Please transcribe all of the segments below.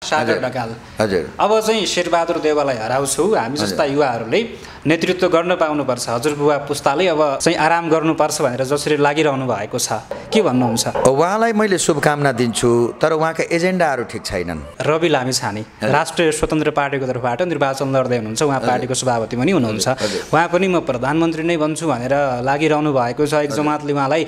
सागर ढकाल हजुर अब चाहिँ शेरबहादुर देउवालाई हराउँछु हामी जस्ता युवाहरूले नेतृत्व गर्न पाउनुपर्छ हजुर बुवा पुस्ताले अब चाहिँ आराम गर्नुपर्छ भनेर जसरी लागिरहनु भएको छ के भन्नुहुन्छ उहाँलाई मैले शुभकामना दिन्छु तर उहाँका एजेन्डाहरू ठिक छैनन् रवि लामिछाने राष्ट्रिय स्वतन्त्र पार्टीको तर्फबाट निर्वाचन लड्दै हुनुहुन्छ उहाँ पार्टीको सभापति पनि हुनुहुन्छ उहाँ पनि म प्रधानमन्त्री नै बन्छु भनेर लागिरहनु भएको छ एक जमातले उहाँलाई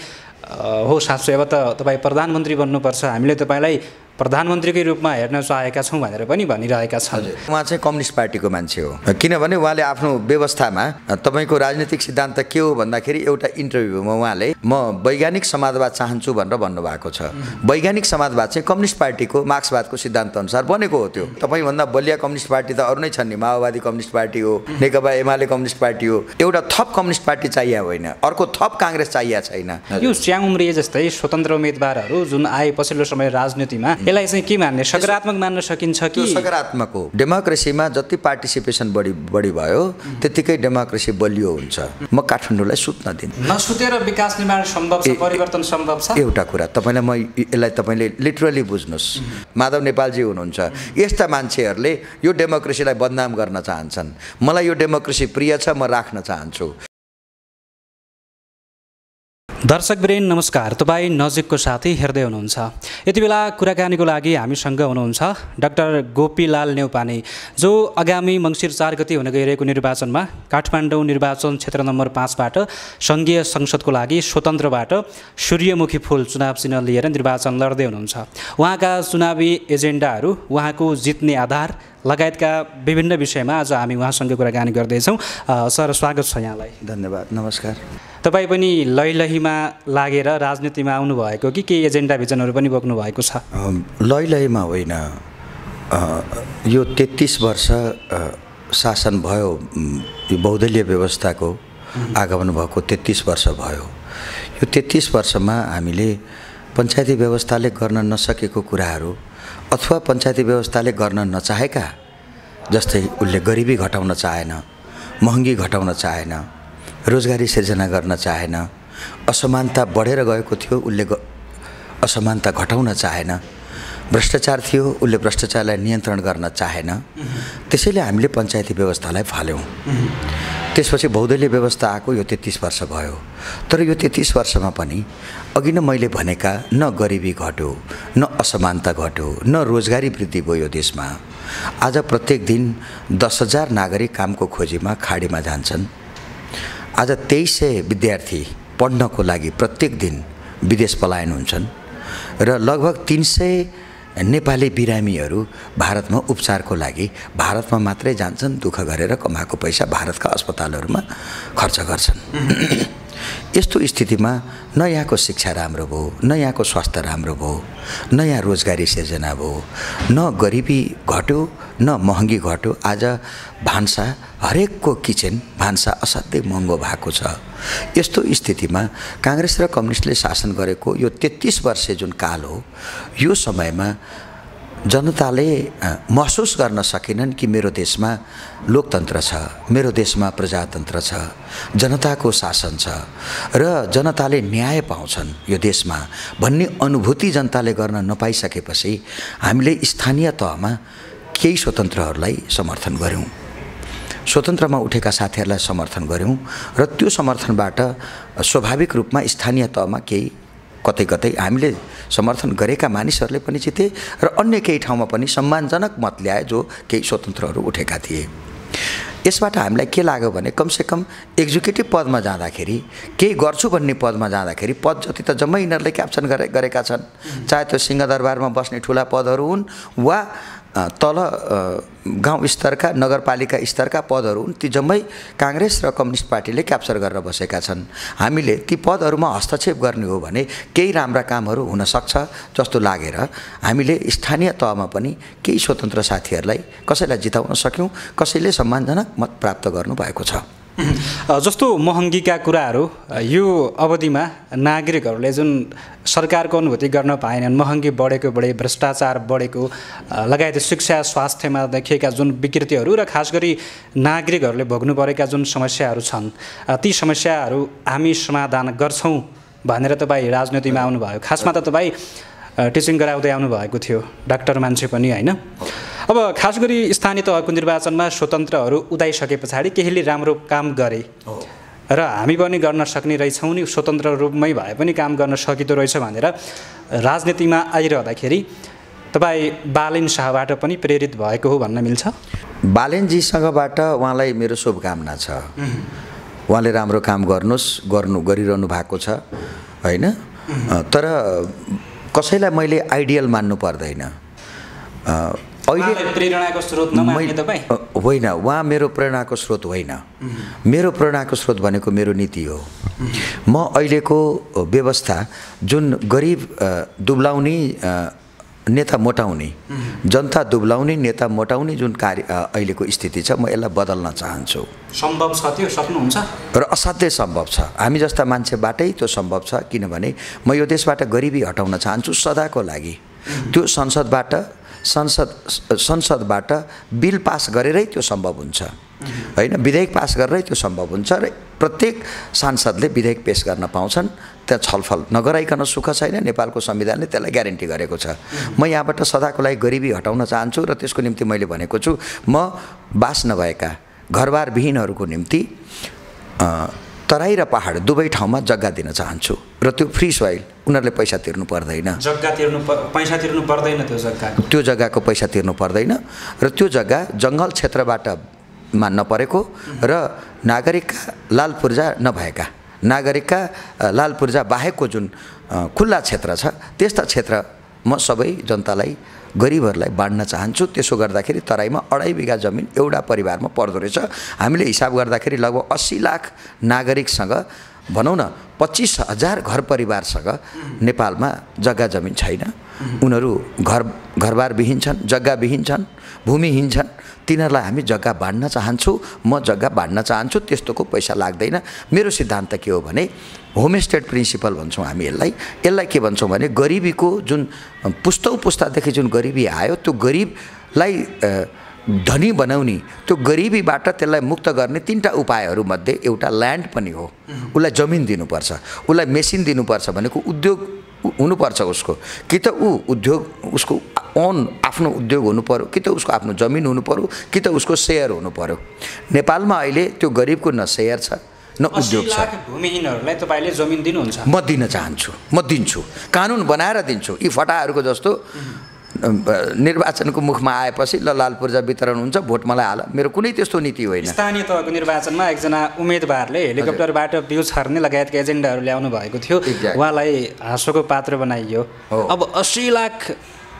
हो साँच्चै अब त तपाईँ प्रधानमन्त्री बन्नुपर्छ हामीले तपाईँलाई प्रधानमन्त्रीकै रूपमा हेर्न चाहेका छौँ भनेर पनि भनिरहेका छन् उहाँ चाहिँ कम्युनिस्ट पार्टीको मान्छे हो किनभने उहाँले आफ्नो व्यवस्थामा तपाईँको राजनीतिक सिद्धान्त के हो भन्दाखेरि एउटा इन्टरभ्यूमा उहाँले म वैज्ञानिक समाजवाद चाहन्छु भनेर भन्नुभएको छ वैज्ञानिक समाजवाद चाहिँ कम्युनिस्ट पार्टीको मार्क्सवादको सिद्धान्त अनुसार बनेको हो त्यो तपाईँभन्दा बलिया कम्युनिस्ट पार्टी त अरू नै छन् नि माओवादी कम्युनिस्ट पार्टी हो नेकपा एमाले कम्युनिस्ट पार्टी हो एउटा थप कम्युनिस्ट पार्टी चाहिए होइन अर्को थप काङ्ग्रेस चाहिए छैन यो च्याङ उम्रिए जस्तै स्वतन्त्र उम्मेदवारहरू जुन आए पछिल्लो समय राजनीतिमा यसलाई चाहिँ के मान्ने सकारात्मक मान्न सकिन्छ कि सकारात्मक हो डेमोक्रेसीमा जति पार्टिसिपेसन बढी भयो त्यतिकै डेमोक्रेसी बलियो हुन्छ म काठमाडौँलाई सुत्न दिन्छु नसुतेर विकास निर्माण सम्भव छ परिवर्तन सम्भव छ एउटा कुरा तपाईँलाई म यसलाई तपाईँले लिटरली बुझ्नुहोस् माधव नेपालजी हुनुहुन्छ यस्ता मान्छेहरूले यो डेमोक्रेसीलाई बदनाम गर्न चाहन्छन् मलाई यो डेमोक्रेसी प्रिय छ म राख्न चाहन्छु दर्शकवृन्द नमस्कार तपाईँ नजिकको साथी हेर्दै हुनुहुन्छ यति बेला कुराकानीको लागि हामीसँग हुनुहुन्छ डाक्टर गोपीलाल न्यौपाने जो आगामी मङ्सिर 4 गते हुन गइरहेको निर्वाचनमा काठमाडौँ निर्वाचन क्षेत्र नम्बर 5बाट सङ्घीय संसदको लागि स्वतन्त्रबाट सूर्यमुखी फुल चुनाव चिन्ह लिएर निर्वाचन लड्दै हुनुहुन्छ उहाँका चुनावी एजेन्डाहरू उहाँको जित्ने आधार लगायतका विभिन्न विषयमा आज हामी उहाँसँग कुराकानी गर्दैछौँ सर स्वागत छ यहाँलाई धन्यवाद नमस्कार तपाईँ पनि लैलहीमा लागेर राजनीतिमा आउनुभएको कि केही एजेन्डा भिजनहरू पनि बोक्नु भएको छ लैलहीमा होइन यो 33 वर्ष शासन भयो यो बहुदलीय व्यवस्थाको आगमन भएको 33 वर्ष भयो यो 33 वर्षमा हामीले पञ्चायती व्यवस्थाले गर्न नसकेको कुराहरू अथवा पञ्चायती व्यवस्थाले गर्न नचाहेका जस्तै उसले गरिबी घटाउन चाहेन महँगी घटाउन चाहेन रोजगारी सिर्जना गर्न चाहेन असमानता बढेर गएको थियो उसले असमानता घटाउन चाहेन भ्रष्टाचार थियो उसले भ्रष्टाचारलाई नियन्त्रण गर्न चाहेन त्यसैले हामीले पञ्चायती व्यवस्थालाई फाल्यौँ त्यसपछि बहुदलीय व्यवस्था आएको यो 33 वर्ष भयो तर यो 33 वर्षमा पनि अघि नै मैले भनेका न गरिबी घट्यो न असमानता घट्यो न रोजगारी वृद्धि भयो यो देशमा आज प्रत्येक दिन 10,000 नागरिक कामको खोजीमा खाडीमा जान्छन् आज 2300 विद्यार्थी पढ्नको लागि प्रत्येक दिन विदेश पलायन हुन्छन् र लगभग 300 नेपाली बिरामीहरू भारतमा उपचारको लागि भारतमा मात्रै जान्छन् दुःख गरेर कमाएको पैसा भारतका अस्पतालहरूमा खर्च गर्छन् यस्तो स्थितिमा न यहाँको शिक्षा राम्रो भयो न यहाँको स्वास्थ्य राम्रो भयो न यहाँ रोजगारी सिर्जना भयो न गरिबी घट्यो न महँगी घट्यो आज भान्सा हरेकको किचन भान्सा असाध्यै महँगो भएको छ यस्तो स्थितिमा काङ्ग्रेस र कम्युनिस्टले शासन गरेको यो 33 वर्षे जुन काल हो यो समयमा जनताले महसुस गर्न सकेनन् कि मेरो देशमा लोकतन्त्र छ मेरो देशमा प्रजातन्त्र छ जनताको शासन छ र जनताले न्याय पाउँछन् यो देशमा भन्ने अनुभूति जनताले गर्न नपाइसकेपछि हामीले स्थानीय तहमा केही स्वतन्त्रहरूलाई समर्थन गर्यौँ स्वतन्त्रमा उठेका साथीहरूलाई समर्थन गर्यौँ र त्यो समर्थनबाट स्वाभाविक रूपमा स्थानीय तहमा केही कतै कतै हामीले समर्थन गरेका मानिसहरूले पनि जिते र अन्य केही ठाउँमा पनि सम्मानजनक मत ल्याए जो केही स्वतन्त्रहरू उठेका थिए यसबाट हामीलाई के लाग्यो भने कमसेकम एक्जिक्युटिभ पदमा जाँदाखेरि केही गर्छु भन्ने पदमा जाँदाखेरि पद जति त जम्मै यिनीहरूले क्याप्चर गरेका छन् चाहे त्यो सिंहदरबारमा बस्ने ठुला पदहरू हुन् वा तल गाउँ स्तरका नगरपालिका स्तरका पदहरू हुन् ती जम्मै काङ्ग्रेस र कम्युनिस्ट पार्टीले क्याप्चर गरेर बसेका छन् हामीले ती पदहरूमा हस्तक्षेप गर्ने हो भने केही राम्रा कामहरू हुन सक्छ जस्तो लागेर हामीले स्थानीय तहमा पनि केही स्वतन्त्र साथीहरूलाई कसैलाई जिताउन सक्यौँ कसैले सम्मानजनक मत प्राप्त गर्नुभएको छ जस्तो महँगीका कुराहरू यो अवधिमा नागरिकहरूले जुन सरकारको अनुभूति गर्न पाएनन् महँगी बढेको बढे भ्रष्टाचार बढेको लगायत शिक्षा स्वास्थ्यमा देखिएका जुन विकृतिहरू र खास गरी नागरिकहरूले भोग्नु परेका जुन समस्याहरू छन् ती समस्याहरू हामी समाधान गर्छौँ भनेर तपाईँ राजनीतिमा आउनुभयो खासमा त तपाईँ टिचिङ गराउँदै आउनुभएको थियो, डाक्टर मान्छे पनि होइन। अब खास गरी स्थानीय तहको निर्वाचनमा स्वतन्त्रहरू उदाइसके पछाडि केहीले राम्रो काम गरे र हामी पनि गर्न सक्ने रहेछौँ नि, स्वतन्त्र रूपमै भए पनि काम गर्न सकिँदो रहेछ भनेर राजनीतिमा आइरहँदाखेरि तपाईँ बालेन शाहबाट पनि प्रेरित भएको हो भन्न मिल्छ? बालेनजीसँगबाट उहाँलाई मेरो शुभकामना छ। उहाँले राम्रो काम गरिरहनु भएको छ होइन। तर कसैलाई मैले आइडियल मान्नु पर्दैन। अहिले प्रेरणाको स्रोत नमान्ने तपाईँ? होइन, उहाँ मेरो प्रेरणाको स्रोत होइन। मेरो प्रेरणाको स्रोत भनेको मेरो नीति हो। म अहिलेको व्यवस्था जुन गरिब दुब्लाउने नेता मोटाउने, जनता दुब्लाउने नेता मोटाउने जुन कार्य अहिलेको स्थिति छ, म यसलाई बदल्न चाहन्छु। सम्भव छ त्यो? सक्नुहुन्छ? र असाध्यै सम्भव छ। हामी जस्ता मान्छेबाटै त्यो सम्भव छ। किनभने म यो देशबाट गरिबी हटाउन चाहन्छु सदाको लागि। त्यो संसदबाट बिल पास गरेरै त्यो सम्भव हुन्छ होइन, विधेयक पास गरेरै त्यो सम्भव हुन्छ। र प्रत्येक सांसदले विधेयक पेश गर्न पाउँछन्। त्यहाँ छलफल नगराइकन सुख छैन। नेपालको संविधानले त्यसलाई ग्यारेन्टी गरेको छ। म यहाँबाट सदाको लागि गरिबी हटाउन चाहन्छु र त्यसको निम्ति मैले भनेको छु, म बास नभएका घरबार विहीनहरूको निम्ति तराई र पहाड दुवै ठाउँमा जग्गा दिन चाहन्छु र त्यो फ्री सोइल, उनीहरूले पैसा तिर्नु पर्दैन। पैसा तिर्नु पर्दैन त्यो जग्गाको पैसा तिर्नु पर्दैन र त्यो जग्गा जङ्गल क्षेत्रबाट मान्न परेको र नागरिकका लाल पूर्जा नभएका, नागरिकका लाल पूर्जा बाहेकको जुन खुल्ला क्षेत्र छ, त्यस्ता क्षेत्र म सबै जनतालाई, गरिबहरूलाई बाँड्न चाहन्छु। त्यसो गर्दाखेरि तराईमा 2.5 बिघा जमिन एउटा परिवारमा पर्दो रहेछ। हामीले हिसाब गर्दाखेरि लगभग 80 लाख नागरिकसँग, भनौँ न 25,000 घर परिवारसँग नेपालमा जग्गा जमिन छैन। उनीहरू घरबार विहीन छन्, जग्गा विहीन छन्, भूमिहीन छन्। तिनीहरूलाई हामी जग्गा बाँड्न चाहन्छौँ। म जग्गा बाँड्न चाहन्छु। त्यस्तोको पैसा लाग्दैन। मेरो सिद्धान्त के हो भने होमस्टेड प्रिन्सिपल भन्छौँ हामी यसलाई के भन्छौँ भने गरिबीको जुन पुस्तादेखि जुन गरिबी आयो, त्यो गरिबलाई धनी बनाउने, त्यो गरिबीबाट त्यसलाई मुक्त गर्ने 3टा उपायहरूमध्ये एउटा ल्यान्ड पनि हो। उसलाई जमिन दिनुपर्छ, उसलाई मेसिन दिनुपर्छ, भनेको उद्योग हुनुपर्छ उसको, कि त उसको आफ्नो उद्योग हुनु पर्यो, कि त उसको आफ्नो जमिन हुनु पर्यो, कि त उसको सेयर हुनु पर्यो। नेपालमा अहिले त्यो गरिबको न सेयर छ न उद्योग छ। भूमिहीनहरूलाई तपाईँले जमिन दिनुहुन्छ? म दिन चाहन्छु, म दिन्छु, कानुन बनाएर दिन्छु। यी फटाहरूको जस्तो निर्वाचनको मुखमा आएपछि लाल पूर्जा वितरण हुन्छ, भोट मलाई हाल, मेरो कुनै त्यस्तो नीति होइन। स्थानीय तहको निर्वाचनमा एकजना उम्मेदवारले हेलिकप्टरबाट बिउ छर्ने लगायतका एजेन्डाहरू ल्याउनु भएको थियो। उहाँलाई हाँसोको पात्र बनाइयो। अब 80 लाख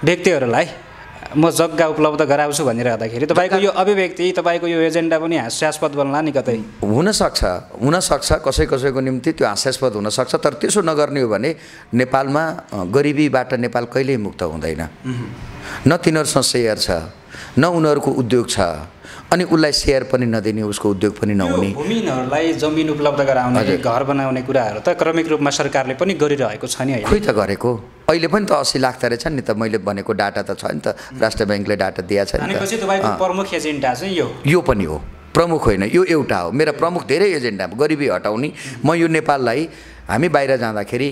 व्यक्तिहरूलाई म जग्गा उपलब्ध गराउँछु भनिरहँदाखेरि तपाईँको यो अभिव्यक्ति, तपाईँको यो एजेन्डा पनि हास्यास्पद बन्ला नि कतै? हुनसक्छ कसैको निम्ति त्यो हास्यास्पद हुनसक्छ। तर त्यसो नगर्ने हो भने नेपालमा गरिबीबाट नेपाल कहिल्यै मुक्त हुँदैन। न तिनीहरूसँग सेयर छ, न उनीहरूको उद्योग छ, अनि उसलाई सेयर पनि नदिने, उसको उद्योग पनि नहुने। भूमिहीनहरूलाई जमिन उपलब्ध गराउने, घर बनाउने कुराहरू त क्रमिक रूपमा सरकारले पनि गरिरहेको छ नि? खोइ त गरेको। अहिले पनि त 80 लाख त रहेछ नि त। मैले भनेको डाटा त छ नि त, राष्ट्र ब्याङ्कले डाटा दिएको छ नि त। तपाईँको प्रमुख एजेन्डा चाहिँ यो पनि हो। प्रमुख होइन, यो एउटा हो। मेरा प्रमुख धेरै एजेन्डा, गरिबी हटाउने। म यो नेपाललाई, हामी बाहिर जाँदाखेरि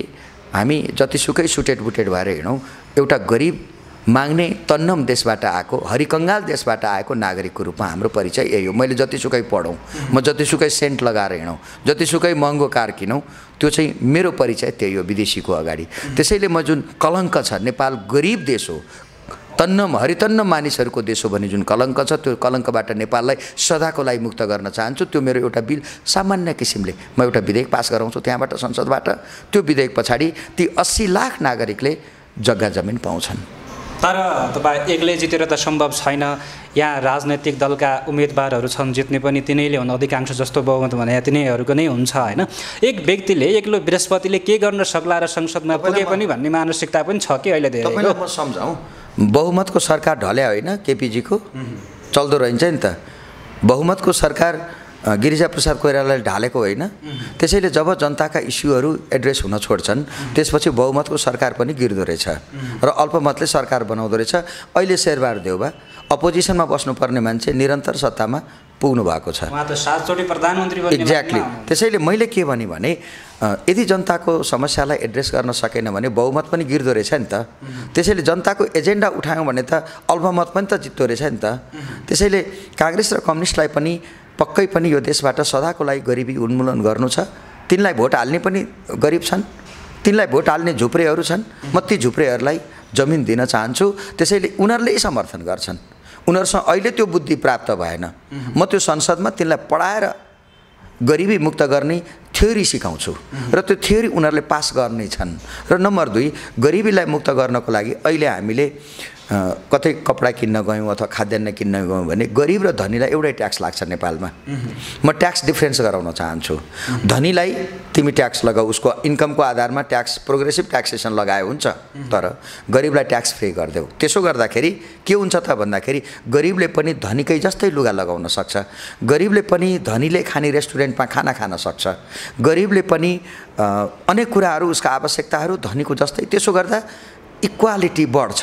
हामी जतिसुकै सुटेड बुटेड भएर हिँडौँ, एउटा गरिब माग्ने तन्नम देशबाट आएको, हरिकङ्गाल देशबाट आएको नागरिकको रूपमा हाम्रो परिचय यही हो। मैले जतिसुकै पढौँ, म जतिसुकै सेन्ट लगाएर हिँडौँ, जतिसुकै महँगो कार किनौँ, त्यो चाहिँ मेरो परिचय त्यही हो विदेशीको अगाडि। त्यसैले म जुन कलङ्क छ, नेपाल गरिब देश हो, तन्नम हरितन्नम मानिसहरूको देश हो भने जुन कलङ्क छ, त्यो कलङ्कबाट नेपाललाई सदाको लागि मुक्त गर्न चाहन्छु। त्यो मेरो एउटा बिल सामान्य किसिमले म एउटा विधेयक पास गराउँछु त्यहाँबाट, संसदबाट। त्यो विधेयक पछाडि ती 80 लाख नागरिकले जग्गा जमिन पाउँछन्। तर तपाईँ एक्लै जितेर त सम्भव छैन। यहाँ राजनैतिक दलका उम्मेदवारहरू छन्, जित्ने पनि तिनैले हुन्, अधिकांश जस्तो बहुमत भने तिनैहरूको नै हुन्छ होइन। एक व्यक्तिले, एक्लो बृहस्पतिले के गर्न सक्ला र संसदमा पुगे पनि भन्ने मानसिकता पनि छ कि अहिले धेरै? म सम्झाउँ, बहुमतको सरकार ढल्या होइन केपीजीको, चल्दो रहन्छ नि त। बहुमतको सरकार गिरिजाप्रसाद कोइरालाले ढालेको होइन। त्यसैले जब जनताका इस्युहरू एड्रेस हुन छोड्छन्, त्यसपछि बहुमतको सरकार पनि गिर्दो रहेछ र अल्पमतले सरकार बनाउँदो रहेछ। अहिले शेरबहादुर देउवा अपोजिसनमा बस्नुपर्ने मान्छे निरन्तर सत्तामा पुग्नु भएको छ। उहाँ त 7 चोटि प्रधानमन्त्री बन्ने। एक्ज्याक्टली। त्यसैले मैले के भने यदि जनताको समस्यालाई एड्रेस गर्न सकेन भने बहुमत पनि गिर्दो रहेछ नि त। त्यसैले जनताको एजेन्डा उठायौँ भने त अल्पमत पनि त जित्दो रहेछ नि त। त्यसैले काङ्ग्रेस र कम्युनिस्टलाई पनि पक्कै पनि यो देशबाट सदाको लागि गरिबी उन्मूलन गर्नु छ। तिनलाई भोट हाल्ने पनि गरिब छन्, तिनलाई भोट हाल्ने झुप्रेहरू छन्। म ती झुप्रेहरूलाई जमिन दिन चाहन्छु। त्यसैले उनीहरूले समर्थन गर्छन्। उनीहरूसँग अहिले त्यो बुद्धि प्राप्त भएन। म त्यो संसदमा तिनलाई पढाएर गरिबी मुक्त गर्ने थ्योरी सिकाउँछु र त्यो थ्योरी उनीहरूले पास गर्ने छन्। र नम्बर 2, गरिबीलाई मुक्त गर्नको लागि अहिले हामीले कतै कपडा किन्न गयौँ अथवा खाद्यान्न किन्न गयौँ भने गरिब र धनीलाई एउटै ट्याक्स लाग्छ नेपालमा। म ट्याक्स डिफ्रेन्स गराउन चाहन्छु। धनीलाई तिमी ट्याक्स लगाऊ, उसको इन्कमको आधारमा ट्याक्स प्रोग्रेसिभ ट्याक्सेसन लगाए हुन्छ, तर गरिबलाई ट्याक्स फ्री गरिदेऊ। त्यसो गर्दाखेरि के हुन्छ त भन्दाखेरि गरिबले पनि धनीकै जस्तै लुगा लगाउन सक्छ, गरिबले पनि धनीले खाने रेस्टुरेन्टमा खाना खान सक्छ, गरिबले पनि अनेक कुराहरू उसका आवश्यकताहरू धनीको जस्तै। त्यसो गर्दा इक्वालिटी बढ्छ,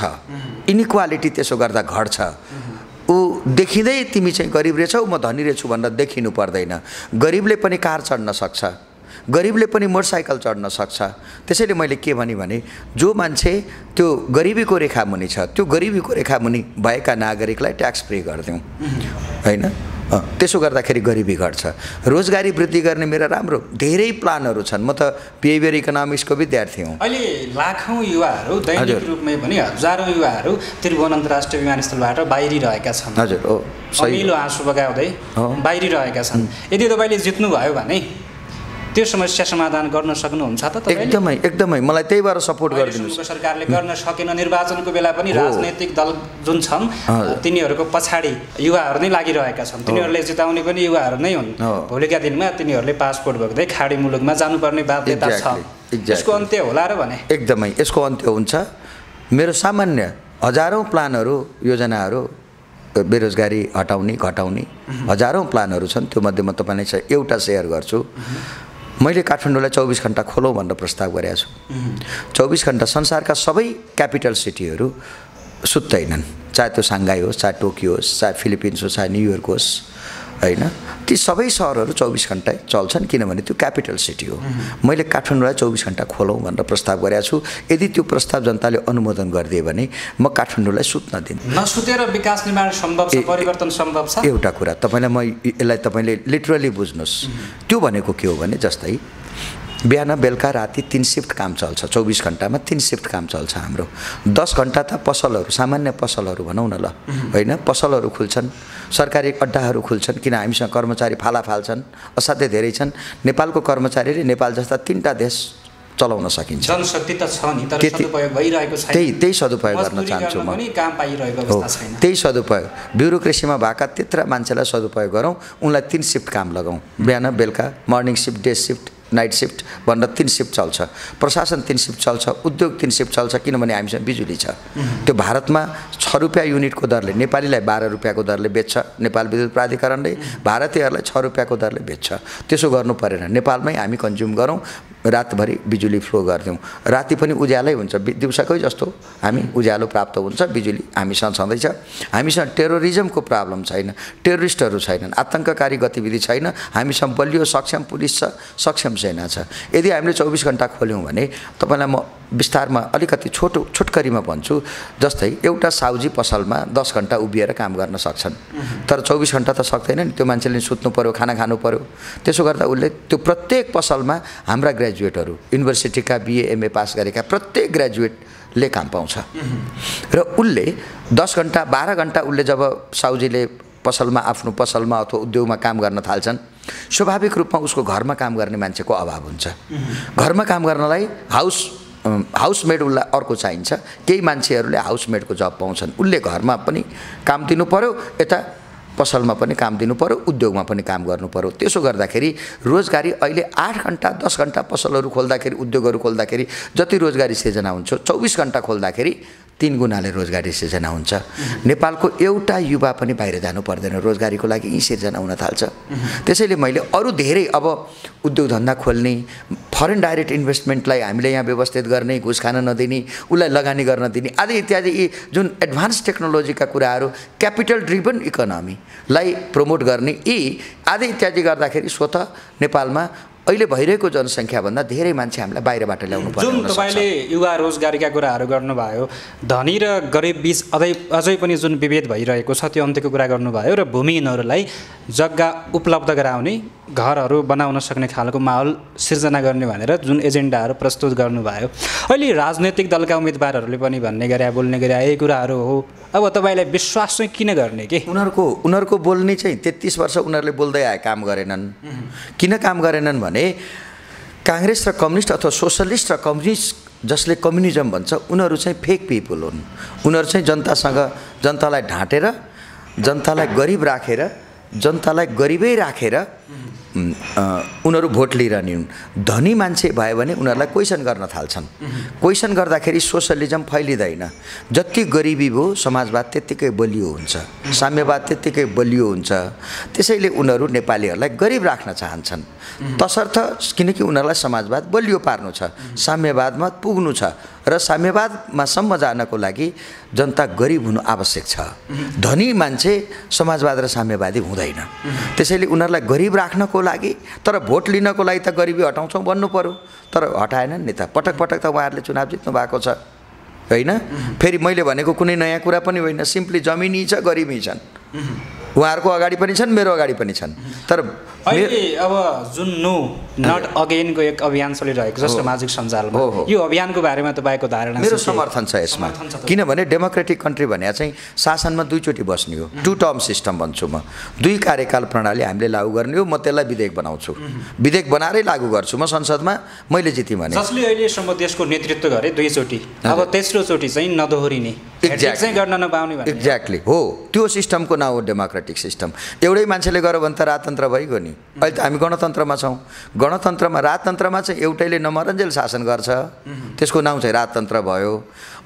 इनइक्वालिटी त्यसो गर्दा घट्छ। ऊ देखिँदै तिमी चाहिँ गरिब रहेछौ म धनी रहेछु भनेर देखिनु पर्दैन। गरिबले पनि कार चढ्न सक्छ, गरिबले पनि मोटरसाइकल चढ्न सक्छ। त्यसैले मैले के भने जो मान्छे त्यो गरिबीको रेखामुनि छ त्यो गरिबीको रेखामुनि भएका नागरिकलाई ट्याक्स फ्री गरिदिउँ हैन। त्यसो गर्दाखेरि गरिबी घट्छ। रोजगारी वृद्धि गर्ने मेरा राम्रो धेरै प्लानहरू छन्। म त बिहेभियर इकोनोमिक्सको विद्यार्थी हुँ। अहिले लाखौँ युवाहरू दैनिक रूपमै पनि हजारौँ युवाहरू त्रिभुवन अन्तर्राष्ट्रिय विमानस्थलबाट बाहिरिरहेका छन्। हजुर हो, अमिलो आँसु बगाउँदै बाहिरिरहेका छन्। यदि तपाईँले जित्नुभयो भने त्यो समस्या समाधान गर्न सक्नुहुन्छ त तपाईँले? एकदमै मलाई त्यही भएर सपोर्ट गरिदिनुहोस्। सरकारले गर्न सकेन। निर्वाचनको बेला पनि राजनैतिक दल जुन छन् तिनीहरूको पछाडि युवाहरू नै लागिरहेका छन्। तिनीहरूले जिताउने पनि युवाहरू नै हुन्। भोलिका दिनमा तिनीहरूले पासपोर्ट बोक्दै खाडी मुलुकमा जानुपर्ने बाध्यता छ। यसको अन्त्य होला र भने? एकदमै यसको अन्त्य हुन्छ। मेरो सामान्य हजारौँ प्लानहरू योजनाहरू बेरोजगारी हटाउने घटाउने हजारौँ प्लानहरू छन्। त्यो मध्ये म तपाईँलाई एउटा सेयर गर्छु। मैले काठमाडौँलाई 24 घण्टा खोलौँ भनेर प्रस्ताव गरेको छु। 24 घण्टा संसारका सबै क्यापिटल सिटीहरू सुत्दैनन्, चाहे त्यो साङ्घाई होस्, चाहे टोकियो होस्, चाहे फिलिपिन्स होस्, चाहे न्युयोर्क होस् हैन। ती सबै सहरहरू 24 घण्टा चल्छन् किनभने त्यो क्यापिटल सिटी हो। मैले काठमाडौँलाई 24 घण्टा खोलौँ भनेर प्रस्ताव गरेको छु। यदि त्यो प्रस्ताव जनताले अनुमोदन गरिदिए भने म काठमाडौँलाई सुत्न दिन्छु। नसुतेर विकास निर्माण सम्भव छ, परिवर्तन सम्भव छ। एउटा कुरा तपाईँलाई म यसलाई तपाईँले लिटरली बुझ्नुहोस्। त्यो भनेको के हो भने जस्तै बिहान बेलुका राति 3 शिफ्ट काम चल्छ। 24 घण्टामा 3 शिफ्ट काम चल्छ हाम्रो। 10 घण्टा त पसलहरू, सामान्य पसलहरू भनौँ न ल हैन, पसलहरू खुल्छन्, सरकारी अड्डाहरू खुल्छन् किन हामीसँग कर्मचारी फालाफाल छन्, असाध्यै धेरै छन्। नेपालको कर्मचारीले नेपाल जस्ता 3टा देश चलाउन सकिन्छ। जनशक्ति त छ नि, तर सदुपयोग भइरहेको छैन। त्यही सदुपयोग गर्न चाहन्छु म। काम पाइरहेको अवस्था छैन। त्यही सदुपयोग ब्युरोक्रेसीमा भएका त्यत्रा मान्छेलाई सदुपयोग गरौँ, उनलाई 3 शिफ्ट काम लगाउँ। बिहान बेलुका morning shift, day shift, night shift भनेर 3 शिफ्ट चल्छ। प्रशासन 3 शिफ्ट चल्छ, उद्योग 3 शिफ्ट चल्छ किनभने हामीसँग बिजुली छ। त्यो भारतमा 6 रुपियाँ युनिटको दरले नेपालीलाई 12 रुपियाँको दरले बेच्छ नेपाल विद्युत प्राधिकरणले, भारतीयहरूलाई 6 रुपियाँको दरले बेच्छ। त्यसो गर्नु परेन। नेपालमै हामी कन्ज्युम गरौँ, रातभरि बिजुली फ्लो गरिदिउँ। राति पनि उज्यालै हुन्छ, दिउँसोकै जस्तो हामी उज्यालो प्राप्त हुन्छ, बिजुली हामीसँग छँदैछ। हामीसँग टेरोरिजमको प्रब्लम छैन, टेरोरिस्टहरू छैनन्, आतङ्ककारी गतिविधि छैन। हामीसँग बलियो सक्षम पुलिस छ, सक्षम सेना छ। यदि हामीले 24 घण्टा खोल्यौँ भने तपाईँलाई म विस्तारमा अलिकति छोटकरीमा भन्छु। जस्तै एउटा साउजी पसलमा 10 घण्टा उभिएर काम गर्न सक्छन्, तर 24 घण्टा त सक्दैन नि। त्यो मान्छेले सुत्नु पर्यो, खाना खानु पर्यो। त्यसो गर्दा उसले त्यो प्रत्येक पसलमा हाम्रा ग्रेजुएटहरू, युनिभर्सिटीका BA MA पास गरेका प्रत्येक ग्रेजुएटले काम पाउँछ। र उसले 10 घण्टा 12 घण्टा उसले जब साउजीले पसलमा आफ्नो पसलमा अथवा उद्योगमा काम गर्न थाल्छन्, स्वाभाविक रूपमा उसको घरमा काम गर्ने मान्छेको अभाव हुन्छ। घरमा काम गर्नलाई हाउसमेड उसलाई अर्को चाहिन्छ। केही मान्छेहरूले हाउसमेडको जब पाउँछन्, उसले घरमा पनि काम दिनु पर्यो, यता पसलमा पनि काम दिनु पर्यो, उद्योगमा पनि काम गर्नु पर्यो। त्यसो गर्दाखेरि रोजगारी अहिले 8 घण्टा 10 घण्टा पसलहरू खोल्दाखेरि, उद्योगहरू खोल्दाखेरि जति रोजगारी सिर्जना हुन्छ, 24 घण्टा खोल्दाखेरि 3 गुणाले रोजगारी सिर्जना हुन्छ। नेपालको एउटा युवा पनि बाहिर जानु पर्दैन, रोजगारीको लागि यही सिर्जना हुन थाल्छ। त्यसैले मैले अरू धेरै अब उद्योग धन्दा खोल्ने, फरेन डाइरेक्ट इन्भेस्टमेन्टलाई हामीले यहाँ व्यवस्थित गर्ने, घुस खान नदिने, उसलाई लगानी गर्न दिने आदि इत्यादि यी जुन एडभान्स टेक्नोलोजीका कुराहरू, क्यापिटल ड्रिभन इकोनोमीलाई प्रमोट गर्ने, यी आदि इत्यादि गर्दाखेरि स्वतः नेपालमा अहिले भइरहेको जनसङ्ख्याभन्दा धेरै मान्छे हामीलाई बाहिरबाट ल्याउनु पर्ने जुन तपाईँले युवा रोजगारीका कुराहरू गर्नुभयो, धनी र गरिब बिच अझै पनि जुन विभेद भइरहेको छ त्यो अन्त्यको कुरा गर्नुभयो र भूमिहीनहरूलाई जग्गा उपलब्ध गराउने, घरहरू बनाउन सक्ने खालको माहौल सिर्जना गर्ने भनेर जुन एजेन्डाहरू प्रस्तुत गर्नुभयो, अहिले राजनैतिक दलका उम्मेदवारहरूले पनि भन्ने गरे बोल्ने गरे यही कुराहरू हो। अब तपाईँलाई विश्वास चाहिँ किन गर्ने के? उनीहरूको बोल्ने चाहिँ 33 वर्ष उनीहरूले बोल्दै आए, काम गरेनन्। किन काम गरेनन् भने काङ्ग्रेस र कम्युनिस्ट अथवा सोसलिस्ट र कम्युनिस्ट जसले कम्युनिजम भन्छ उनीहरू चाहिँ फेक पिपल हुन्। उनीहरू चाहिँ जनतालाई ढाँटेर, जनतालाई गरिब राखेर, जनतालाई गरिबै राखेर उनीहरू भोट लिइरहने हुन्। धनी मान्छे भयो भने उनीहरूलाई क्वेसन गर्न थाल्छन्। क्वेसन गर्दाखेरि सोसलिजम फैलिँदैन। जति गरिबी भयो समाजवाद त्यत्तिकै बलियो हुन्छ, साम्यवाद त्यत्तिकै बलियो हुन्छ। त्यसैले उनीहरू नेपालीहरूलाई गरिब राख्न चाहन्छन्, तसर्थ किनकि उनीहरूलाई समाजवाद बलियो पार्नु छ, साम्यवादमा पुग्नु छ र साम्यवादमा सम्म जानको लागि जनता गरिब हुनु आवश्यक छ। धनी मान्छे समाजवाद र साम्यवादी हुँदैन। त्यसैले उनीहरूलाई गरिब राख्नको लागि, तर भोट लिनको लागि त गरिबी हटाउँछौँ भन्नु पर्यो, तर हटाएनन् नि त। पटक पटक त उहाँहरूले चुनाव जित्नु भएको छ होइन। फेरि मैले भनेको कुनै नयाँ कुरा पनि होइन, सिम्पली जमिनी छ, गरिबी छन्। उहाँहरूको अगाडि पनि छन्, मेरो अगाडि पनि छन्। तर अहिले अब जुन नो नट अगेनको एक अभियान चलिरहेको छ सामाजिक सञ्जालमा, यो अभियानको बारेमा तपाईँको धारणा? मेरो समर्थन छ यसमा। किनभने डेमोक्रेटिक कन्ट्री भने चाहिँ शासनमा दुईचोटि बस्ने हो, 2 टर्म सिस्टम भन्छु म। 2 कार्यकाल प्रणाली हामीले लागू गर्ने हो। म त्यसलाई विधेयक बनाउँछु, विधेयक बनाएरै लागू गर्छु म संसदमा, मैले जितेँ भने। जसले अहिलेसम्म देशको नेतृत्व गरे 2 चोटि, अब तेस्रोचोटि चाहिँ नदोहोरिने, चाहिँ गर्न नपाउने भने। एक्ज्याक्टली हो, त्यो सिस्टमको नाम हो डेमोक्रेटिक सिस्टम। एउटै मान्छेले गर्यो भने त राजतन्त्र भइगयो नि। अहिले त हामी गणतन्त्रमा छौँ। गणतन्त्रमा, राजतन्त्रमा चाहिँ एउटैले नमरन्जेल शासन गर्छ, त्यसको नाउँ चाहिँ राजतन्त्र भयो।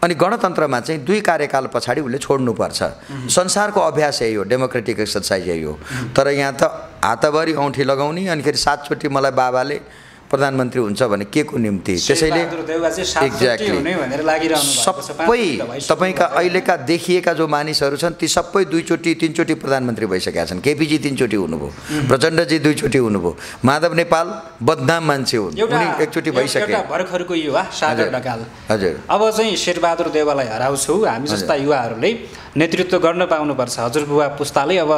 अनि गणतन्त्रमा चाहिँ 2 कार्यकाल पछाडि उसले छोड्नुपर्छ। संसारको अभ्यास यही हो, डेमोक्रेटिक एक्सरसाइज यही हो। तर यहाँ त हातभरि औँठी लगाउने, अनिखेरि 7 चोटि मलाई बाबाले प्रधानमन्त्री हुन्छ भने के को निम्ति? त्यसैले एक्ज्याक्टली सबै तपाईँका अहिलेका देखिएका जो मानिसहरू छन् ती सबै 2 चोटि 3 चोटि प्रधानमन्त्री भइसकेका छन्। केपीजी 3 चोटि हुनुभयो, प्रचण्डजी 2 चोटि हुनुभयो, माधव नेपाल बदनाम मान्छे हुन्, उनी 1 चोटि भइसके। भर्खरको युवा सागर ढकाल, हजुर, अब चाहिँ शेरबहादुर देउवालाई हराउँछौ, हामी जस्ता युवाहरूले नेतृत्व गर्न पाउनुपर्छ, हजुरबुवा पुस्ताले अब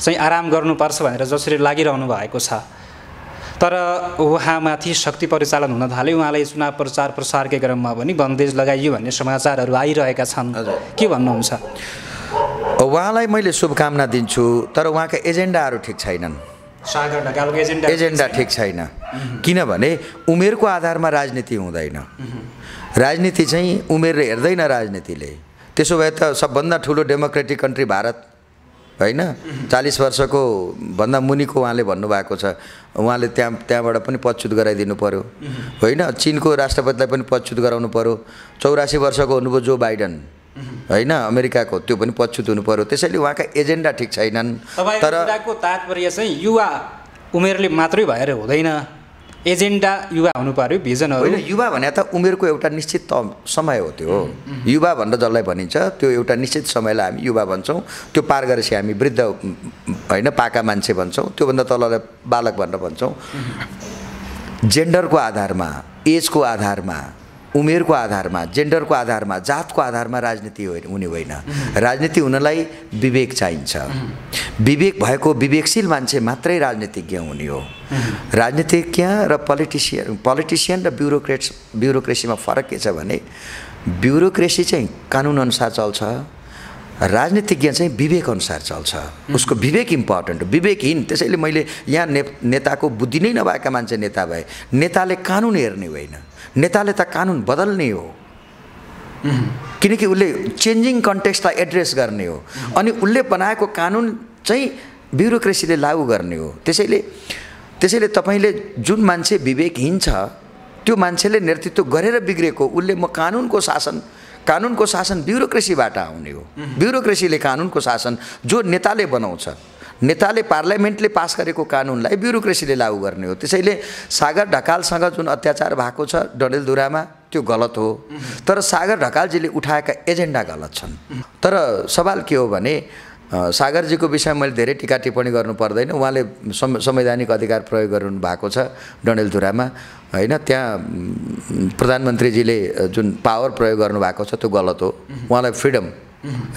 चाहिँ आराम गर्नुपर्छ भनेर जसरी लागिरहनु भएको छ। तर उहाँमाथि शक्ति परिचालन हुन थाल्यो, उहाँलाई चुनाव प्रचार प्रसारकै क्रममा पनि बन्देज लगाइयो भन्ने समाचारहरू आइरहेका छन्। के भन्नुहुन्छ? उहाँलाई मैले शुभकामना दिन्छु, तर उहाँका एजेन्डाहरू ठिक छैनन्। सागर ढकालको एजेन्डा ठिक छैन। किनभने उमेरको आधारमा राजनीति हुँदैन। राजनीति चाहिँ उमेरले हेर्दैन राजनीतिले। त्यसो भए त सबभन्दा ठुलो डेमोक्रेटिक कन्ट्री भारत होइन, 40 वर्षको भन्दा मुनिको उहाँले भन्नुभएको छ। उहाँले त्यहाँबाट पनि पदच्युत गराइदिनु पर्यो होइन। चीनको राष्ट्रपतिलाई पनि पदच्युत गराउनु पर्यो। 84 वर्षको हुनुभयो जो बाइडन होइन, अमेरिकाको, त्यो पनि पदच्युत हुनु पर्यो। त्यसैले उहाँका एजेन्डा ठिक छैनन्। तर तात्पर्य चाहिँ युवा उमेरले मात्रै भएर हुँदैन, एजेन्डा युवा हुनु पर्यो, भिजनहरू होइन। युवा भने त उमेरको एउटा निश्चित समय हो। त्यो युवा भनेर जसलाई भनिन्छ त्यो एउटा निश्चित समयलाई हामी युवा भन्छौँ। त्यो पार गरेपछि हामी वृद्ध होइन, पाका मान्छे भन्छौँ। त्योभन्दा तललाई बालक भनेर भन्छौँ। जेन्डरको आधारमा, एजको आधारमा, उमेरको आधारमा, जेन्डरको आधारमा, जातको आधारमा राजनीति हुने होइन। राजनीति हुनलाई विवेक चाहिन्छ। विवेक भएको विवेकशील मान्छे मात्रै राजनीतिज्ञ हुने हो। राजनीतिज्ञ र पोलिटिसियन र ब्युरोक्रेसीमा फरक के छ भने ब्युरोक्रेसी चाहिँ कानुनअनुसार चल्छ, राजनीतिज्ञ चाहिँ विवेक अनुसार चल्छ। उसको विवेक इम्पोर्टेन्ट हो, विवेकहीन। त्यसैले मैले यहाँ नेताको बुद्धि नै नभएका मान्छे नेता भए। नेताले कानुन हेर्ने होइन, नेताले त कानुन बदल्ने हो। किनकि उसले चेन्जिङ कन्टेक्स्टलाई एड्रेस गर्ने हो, अनि उसले बनाएको कानुन चाहिँ ब्युरोक्रेसीले लागू गर्ने हो। त्यसैले तपाईँले जुन मान्छे विवेकहीन छ त्यो मान्छेले नेतृत्व गरेर बिग्रेको, उसले म कानुनको शासन ब्युरोक्रेसीबाट आउने हो। ब्युरोक्रेसीले कानुनको शासन जो नेताले बनाउँछ, नेताले पार्लियामेन्टले पास गरेको कानुनलाई ब्युरोक्रेसीले लागू गर्ने हो। त्यसैले सागर ढकालसँग जुन अत्याचार भएको छ डडेलधुरामा त्यो गलत हो, तर सागर ढकालजीले उठाएका एजेन्डा गलत छन्। तर सवाल के हो भने सागरजीको विषयमा मैले धेरै टिका टिप्पणी गर्नु पर्दैन। उहाँले संवैधानिक अधिकार प्रयोग गर्नु भएको छ डडेलधुरामा, होइन? त्यहाँ प्रधानमन्त्रीजीले जुन पावर प्रयोग गर्नुभएको छ त्यो गलत हो। उहाँलाई फ्रिडम,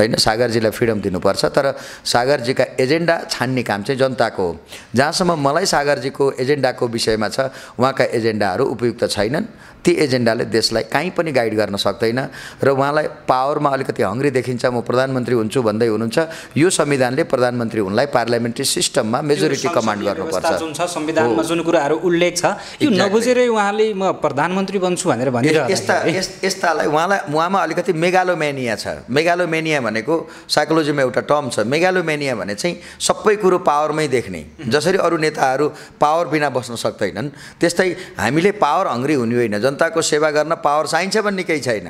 होइन, सागरजीलाई फ्रिडम दिनुपर्छ। तर सागरजीका एजेन्डा छान्ने काम चाहिँ जनताको हो। जहाँसम्म मलाई सागरजीको एजेन्डाको विषयमा छ, उहाँका एजेन्डाहरू उपयुक्त छैनन्। ती एजेन्डाले देशलाई कहीँ पनि गाइड गर्न सक्दैन र उहाँलाई पावरमा अलिकति हङ्ग्री देखिन्छ। म प्रधानमन्त्री हुन्छु भन्दै हुनुहुन्छ। यो संविधानले प्रधानमन्त्री हुनलाई पार्लियामेन्ट्री सिस्टममा मेजोरिटी कमान्ड गर्नुपर्छ। जुन छ संविधानमा जुन कुराहरू उल्लेख छ यो नबुझेरै उहाँले म प्रधानमन्त्री बन्छु भनेर भनिरहेको यस्तालाई उहाँमा अलिकति मेगालोमेनिया छ। मेगालोमेनिया भनेको साइकोलोजीमा एउटा टर्म छ। मेगालोमेनिया भने चाहिँ सबै कुरो पावरमै देख्ने। जसरी अरू नेताहरू पावर बिना बस्न सक्दैनन्, त्यस्तै हामीले पावर हङ्ग्री हुने होइन। जनताको सेवा गर्न पावर चाहिन्छ भन्ने केही छैन,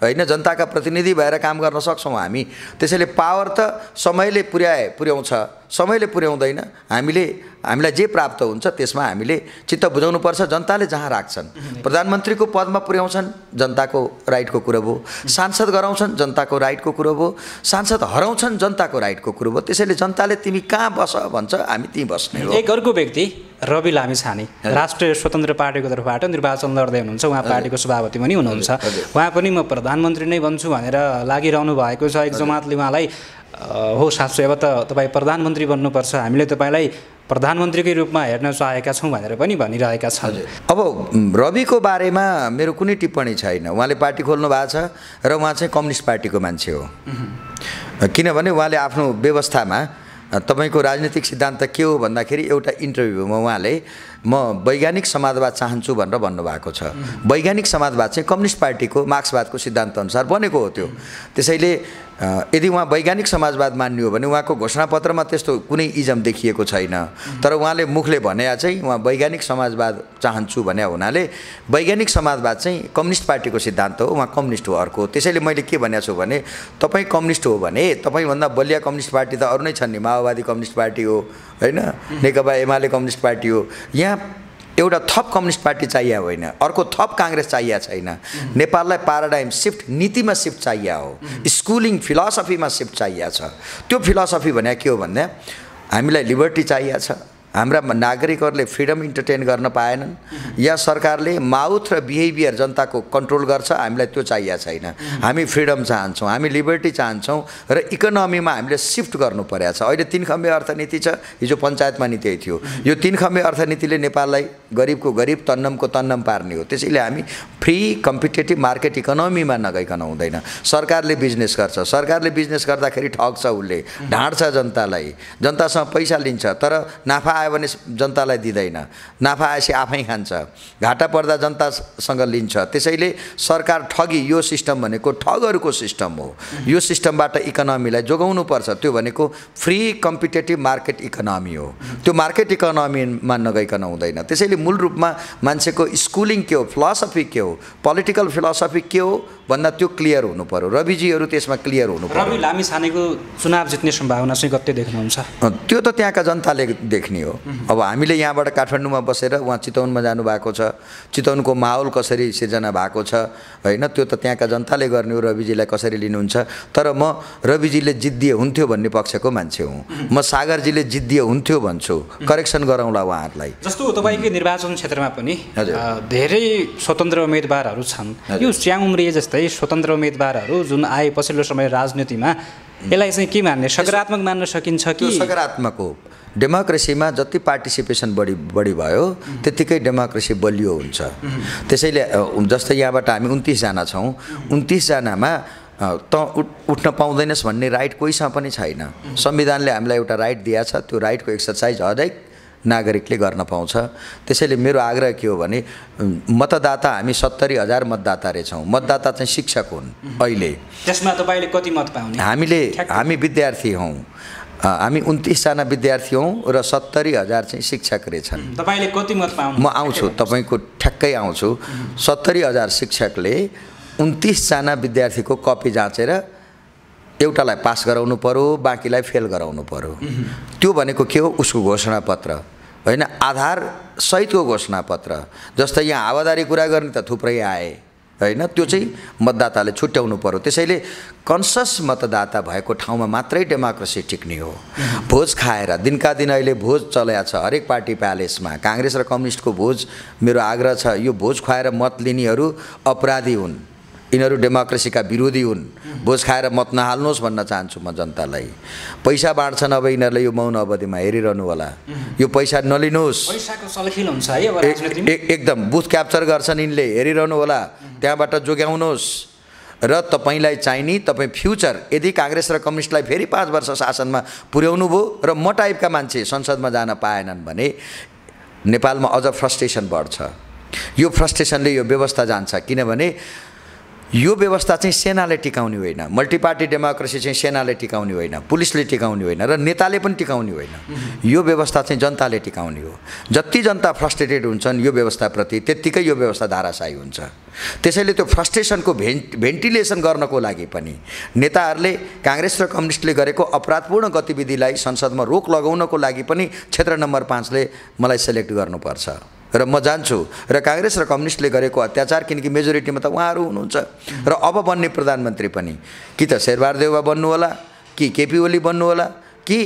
होइन? जनताका प्रतिनिधि भएर काम गर्न सक्छौँ हामी। त्यसैले पावर त समयले पुर्याउँछ, समयले पुर्याउँदैन। हामीलाई जे प्राप्त हुन्छ त्यसमा हामीले चित्त बुझाउनुपर्छ। जनताले जहाँ राख्छन्, प्रधानमन्त्रीको पदमा पुर्याउँछन्, जनताको राइटको कुरो हो। सांसद गराउँछन्, जनताको राइटको कुरो हो। सांसद हराउँछन्, जनताको राइटको कुरो हो। त्यसैले जनताले तिमी कहाँ बस भन्छ, हामी त्यहीँ बस्ने हो। एक अर्को व्यक्ति रवि लामिछाने राष्ट्रिय स्वतन्त्र पार्टीको तर्फबाट निर्वाचन लड्दै हुनुहुन्छ। उहाँ पार्टीको सभापति पनि हुनुहुन्छ। उहाँ पनि म प्रधानमन्त्री नै बन्छु भनेर लागिरहनु भएको छ। एक जमातले उहाँलाई हो साँच्चै अब त तपाईँ प्रधानमन्त्री बन्नुपर्छ, हामीले तपाईँलाई प्रधानमन्त्रीकै रूपमा हेर्न चाहेका छौँ भनेर पनि भनिरहेका छन्। अब रविको बारेमा मेरो कुनै टिप्पणी छैन। उहाँले पार्टी खोल्नु भएको छ र उहाँ चाहिँ कम्युनिस्ट पार्टीको मान्छे हो। किनभने उहाँले आफ्नो व्यवस्थामा तपाईको राजनीतिक सिद्धान्त के हो भन्दाखेरि एउटा इन्टरभ्यूमा उहाँले म वैज्ञानिक समाजवाद चाहन्छु भनेर भन्नुभएको छ। वैज्ञानिक समाजवाद चाहिँ कम्युनिस्ट पार्टीको मार्क्सवादको सिद्धान्तअनुसार बनेको हो त्यो। त्यसैले यदि उहाँ वैज्ञानिक समाजवाद मान्ने हो भने उहाँको घोषणापत्रमा त्यस्तो कुनै इजम देखिएको छैन। तर उहाँले मुखले भने चाहिँ उहाँ वैज्ञानिक समाजवाद चाहन्छु भने हुनाले वैज्ञानिक समाजवाद चाहिँ कम्युनिस्ट पार्टीको सिद्धान्त हो। उहाँ कम्युनिस्ट हो अर्को। त्यसैले मैले के भनेको छु भने तपाईँ कम्युनिस्ट हो भने तपाईँभन्दा बलिया कम्युनिस्ट पार्टी त अरू नै छन् नि। माओवादी कम्युनिस्ट पार्टी हो, होइन? नेकपा एमाले कम्युनिस्ट पार्टी हो। यहाँ एउटा थप कम्युनिस्ट पार्टी चाहिए होइन, अर्को थप काङ्ग्रेस चाहिए छैन। नेपाललाई पाराडाइम शिफ्ट, नीतिमा शिफ्ट चाहिए हो, स्कुलिङ फिलोसफीमा शिफ्ट चाहिए छ। त्यो फिलोसफी भने के हो भन्दा हामीलाई लिबर्टी चाहिए छ। हाम्रा नागरिकहरूले फ्रिडम इन्टरटेन गर्न पाएनन्, या सरकारले माउथ र बिहेभियर जनताको कन्ट्रोल गर्छ, हामीलाई त्यो चाहिए छैन। हामी फ्रिडम चाहन्छौँ, हामी लिबर्टी चाहन्छौँ र इकोनोमीमा हामीले शिफ्ट गर्नु परेको छ। अहिले 3 खम्बे अर्थनीति छ, हिजो पञ्चायतमा नीति थियो। यो 3 खम्बे अर्थनीतिले नेपाललाई गरिबको गरिब तन्नमको तन्नम पार्ने हो। त्यसैले हामी फ्री कम्पिटेटिभ मार्केट इकोनोमीमा नगइकन हुँदैन। सरकारले बिजनेस गर्छ, सरकारले बिजनेस गर्दाखेरि ठग्छ, उसले ढाँट्छ जनतालाई, जनतासँग पैसा लिन्छ तर नाफा आयो भने जनतालाई दिँदैन, नाफा आएपछि आफै खान्छ, घाटा पर्दा जनतासँग लिन्छ। त्यसैले सरकार ठगी, यो सिस्टम भनेको ठगहरूको सिस्टम हो। यो सिस्टमबाट इकोनोमीलाई जोगाउनु पर्छ। त्यो भनेको फ्री कम्पिटेटिभ मार्केट इकोनोमी हो। त्यो मार्केट इकोनोमीमा नगइकन हुँदैन। त्यसैले मूल रूपमा मान्छेको स्कुलिङ के हो, फिलोसफी के हो, पोलिटिकल फिलोसफी के हो भन्दा त्यो क्लियर हुनु पर्यो। रविजीहरू त्यसमा क्लियर हुनु पर्यो। रवि लामिछानेको चुनाव जित्ने सम्भावना चाहिँ कति देख्नुहुन्छ? त्यो त त्यहाँका जनताले देख्ने हो। अब हामीले यहाँबाट काठमाडौँमा बसेर उहाँ चितवनमा जानुभएको छ, चितवनको माहौल कसरी सिर्जना भएको छ, होइन? त्यो त त्यहाँका जनताले गर्ने हो रविजीलाई कसरी लिनुहुन्छ। तर म रविजीले जिद्दिए हुन्थ्यो भन्ने पक्षको मान्छे हुँ। म सागरजीले जिद्दिए हुन्थ्यो भन्छु। करेक्सन गराउँला उहाँहरूलाई। जस्तो तपाईँकै निर्वाचन क्षेत्रमा पनि धेरै स्वतन्त्र उम्मेदवारहरू छन्। यो च्याङ उम्रिए जस्तै स्वतन्त्र उम्मेदवारहरू जुन आए पछिल्लो समय राजनीतिमा, यसलाई चाहिँ के मान्ने, सकारात्मक मान्न सकिन्छ कि? सकारात्मक हो। डेमोक्रेसीमा जति पार्टिसिपेसन बढी भयो त्यतिकै डेमोक्रेसी बलियो हुन्छ। त्यसैले जस्तै यहाँबाट हामी 29 जना छौँ, 29 जनामा त उठ्न पाउँदैनस् भन्ने राइट कोहीसँग पनि छैन। संविधानले हामीलाई एउटा राइट दिएको छ, त्यो राइटको एक्सर्साइज हरेक नागरिकले गर्न पाउँछ। त्यसैले मेरो आग्रह के हो भने मतदाता हामी 70,000 मतदाता रहेछौँ। मतदाता चाहिँ शिक्षक हुन्। अहिले त्यसमा तपाईँले कति मत पाउने? हामी विद्यार्थी हौँ। हामी 29 जना विद्यार्थी हौँ र 70,000 चाहिँ शिक्षक रहेछन्। तपाईँले कति मत पाउनु? म आउँछु, तपाईँको ठ्याक्कै आउँछु। 70,000 शिक्षकले 29 जना विद्यार्थीको कपी जाँचेर एउटालाई पास गराउनु पर्यो, बाँकीलाई फेल गराउनु पर्यो। त्यो भनेको के हो? उसको घोषणापत्र, होइन? आधार सहितको घोषणापत्र। जस्तै यहाँ हावादारी कुरा गर्ने त थुप्रै आए, हैन, त्यो चाहिँ मतदाताले छुट्याउनु पर्यो। त्यसैले कन्सस मतदाता भएको ठाउँमा मात्रै डेमोक्रेसी टिक्ने हो। भोज खाएर दिनका दिन अहिले भोज चलेको छ हरेक पार्टी प्यालेसमा। काङ्ग्रेस र कम्युनिस्टको भोज मेरो आग्रह छ, यो भोज खुवाएर मत लिनेहरू अपराधी हुन्, यिनीहरू डेमोक्रेसीका विरोधी हुन्। भोज खाएर मत नहाल्नुहोस् भन्न चाहन्छु म जनतालाई। पैसा बाँड्छन् अब यिनीहरूले यो मौन अवधिमा हेरिरहनु होला, यो पैसा नलिनुहोस्। पैसाको सलखिल हुन्छ है अब राजनीतिमा। एकदम बुथ क्याप्चर गर्छन् यिनले, हेरिरहनु होला, त्यहाँबाट जोगाउनुहोस्। र तपाईँलाई चाहिने तपाईँ फ्युचर यदि काङ्ग्रेस र कम्युनिस्टलाई फेरि 5 वर्ष शासनमा पुर्याउनु भयो र म टाइपका मान्छे संसदमा जान पाएनन् भने नेपालमा अझ फ्रस्ट्रेसन बढ्छ। यो फ्रस्ट्रेसनले यो व्यवस्था जान्छ, किनभने यो व्यवस्था चाहिँ सेनाले टिकाउने होइन, मल्टिपार्टी डेमोक्रेसी चाहिँ सेनाले टिकाउने होइन, पुलिसले टिकाउने होइन र नेताले पनि टिकाउने होइन। यो व्यवस्था चाहिँ जनताले टिकाउने हो। जति जनता फ्रस्ट्रेटेड हुन्छन् यो व्यवस्थाप्रति त्यत्तिकै यो व्यवस्था धाराशायी हुन्छ। त्यसैले त्यो फ्रस्ट्रेसनको भेन्टिलेसन गर्नको लागि पनि नेताहरूले काङ्ग्रेस र कम्युनिस्टले गरेको अपराधपूर्ण गतिविधिलाई संसदमा रोक लगाउनको लागि पनि क्षेत्र नम्बर 5 ले मलाई सेलेक्ट गर्नुपर्छ र म जान्छु। र काङ्ग्रेस र कम्युनिस्टले गरेको अत्याचार, किनकि मेजोरिटीमा त उहाँहरू हुनुहुन्छ र अब बन्ने प्रधानमन्त्री पनि कि त शेरबहादुर देउवा बन्नु होला, कि केपी ओली बन्नु होला, कि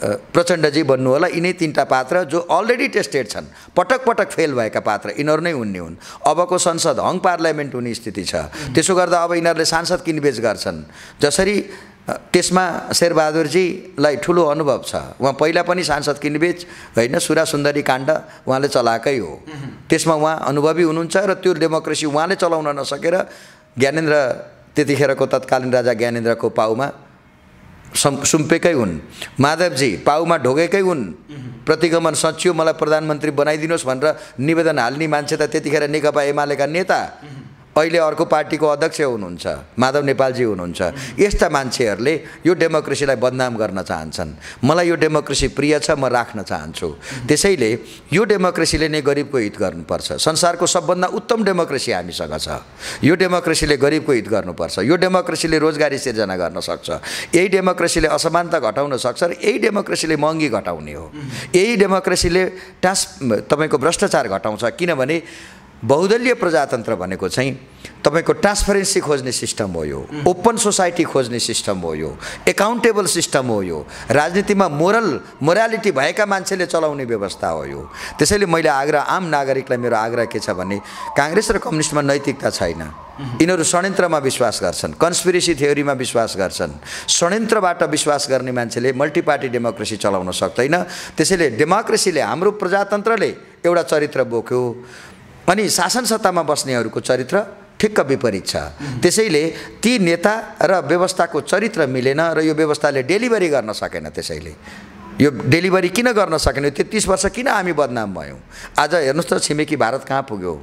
प्रचण्डजी बन्नु होला। यिनै 3टा पात्र जो अलरेडी टेस्टेड छन्, पटक पटक फेल भएका पात्र यिनीहरू नै हुने हुन्। अबको संसद हङ पार्लियामेन्ट हुने स्थिति छ। त्यसो गर्दा अब यिनीहरूले सांसद किनबेच गर्छन्। जसरी त्यसमा शेरबहादुरजीलाई ठुलो अनुभव छ, उहाँ पहिला पनि सांसद किनबेच होइन, सुरा सुन्दरी काण्ड उहाँले चलाएकै हो। त्यसमा उहाँ अनुभवी हुनुहुन्छ र त्यो डेमोक्रेसी उहाँले चलाउन नसकेर ज्ञानेन्द्र, त्यतिखेरको तत्कालीन राजा ज्ञानेन्द्रको पाउमा सुम्पेकै हुन्। माधवजी पाउमा ढोगेकै हुन्। प्रतिगमन सचिव मलाई प्रधानमन्त्री बनाइदिनुहोस् भनेर निवेदन हाल्ने मान्छे त त्यतिखेर नेकपा एमालेका नेता, अहिले अर्को पार्टीको अध्यक्ष हुनुहुन्छ, माधव नेपालजी हुनुहुन्छ। यस्ता मान्छेहरूले यो डेमोक्रेसीलाई बदनाम गर्न चाहन्छन्। मलाई यो डेमोक्रेसी प्रिय छ, म राख्न चाहन्छु। त्यसैले यो डेमोक्रेसीले नै गरिबको हित गर्नुपर्छ। संसारको सबभन्दा उत्तम डेमोक्रेसी हामीसँग छ। यो डेमोक्रेसीले गरिबको हित गर्नुपर्छ। यो डेमोक्रेसीले रोजगारी सिर्जना गर्न सक्छ। यही डेमोक्रेसीले असमानता घटाउन सक्छ र यही डेमोक्रेसीले महँगी घटाउने हो। यही डेमोक्रेसीले तपाईँको भ्रष्टाचार घटाउँछ। किनभने बहुदलीय प्रजातन्त्र भनेको चाहिँ तपाईको ट्रान्सपरेन्सी खोज्ने सिस्टम हो, यो ओपन सोसाइटी खोज्ने सिस्टम हो, यो एकाउन्टेबल सिस्टम हो, यो राजनीतिमा मोरालिटी भएका मान्छेले चलाउने व्यवस्था हो यो। त्यसैले मैले आम नागरिकलाई मेरो आग्रह के छ भने काङ्ग्रेस र कम्युनिस्टमा नैतिकता छैन। यिनीहरू षड्यन्त्रमा विश्वास गर्छन्, कन्स्पिरेसी थ्योरीमा विश्वास गर्छन्। षड्यन्त्रबाट विश्वास गर्ने मान्छेले मल्टिपार्टी डेमोक्रेसी चलाउन सक्दैन। त्यसैले डेमोक्रेसीले, हाम्रो प्रजातन्त्रले एउटा चरित्र बोक्यो अनि शासन सत्तामा बस्नेहरूको चरित्र ठिक्क विपरीत छ। त्यसैले ती नेता र व्यवस्थाको चरित्र मिलेन र यो व्यवस्थाले डेलिभरी गर्न सकेन। त्यसैले यो डेलिभरी किन गर्न सकेन? 33 वर्ष किन हामी बदनाम भयौँ? आज हेर्नुहोस् त छिमेकी भारत कहाँ पुग्यो।